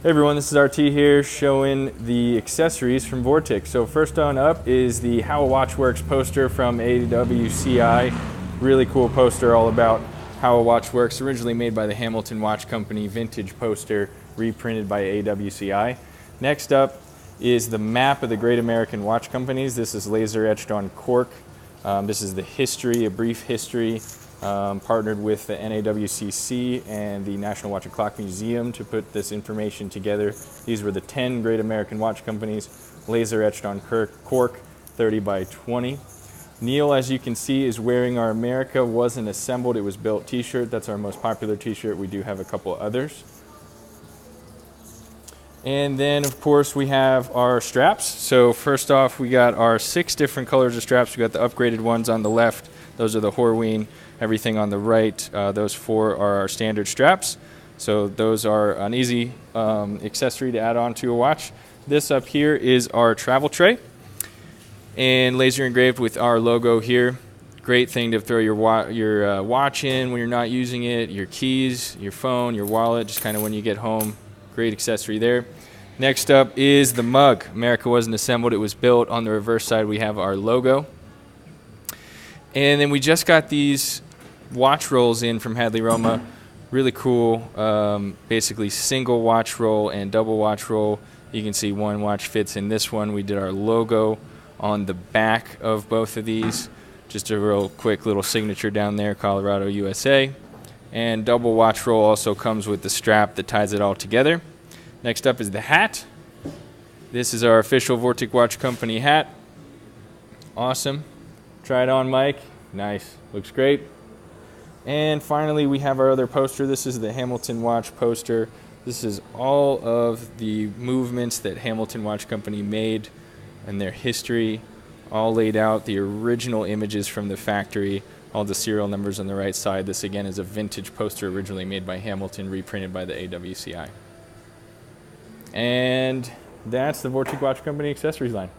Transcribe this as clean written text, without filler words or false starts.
Hey everyone, this is RT here showing the accessories from Vortic. So first on up is the How a Watch Works poster from AWCI. Really cool poster all about how a watch works, originally made by the Hamilton Watch Company, vintage poster, reprinted by AWCI. Next up is the map of the great American watch companies. This is laser etched on cork. This is the history, a brief history. Partnered with the NAWCC and the National Watch and Clock Museum to put this information together. These were the 10 great American watch companies, laser etched on cork, 30 by 20. Neil, as you can see, is wearing our America Wasn't Assembled, It Was Built t-shirt. That's our most popular t-shirt. We do have a couple others. And then, of course, we have our straps. So first off, we got our 6 different colors of straps. We got the upgraded ones on the left. Those are the Horween. Everything on the right, those 4 are our standard straps. So those are an easy accessory to add on to a watch. This up here is our travel tray, and laser engraved with our logo here. Great thing to throw your watch in when you're not using it, your keys, your phone, your wallet, just kind of when you get home. Great accessory there. Next up is the mug. America Wasn't Assembled, It Was Built. On the reverse side, we have our logo. And then we just got these watch rolls in from Hadley Roma. Really cool, basically single watch roll and double watch roll. You can see one watch fits in this one. We did our logo on the back of both of these. Just a real quick little signature down there, Colorado, USA. And double watch roll also comes with the strap that ties it all together. Next up is the hat. This is our official Vortic Watch Company hat. Awesome. Try it on, Mike. Nice. Looks great. And finally, we have our other poster. This is the Hamilton Watch poster. This is all of the movements that Hamilton Watch Company made and their history, all laid out, the original images from the factory, all the serial numbers on the right side. This, again, is a vintage poster originally made by Hamilton, reprinted by the AWCI. And that's the Vortic Watch Company accessories line.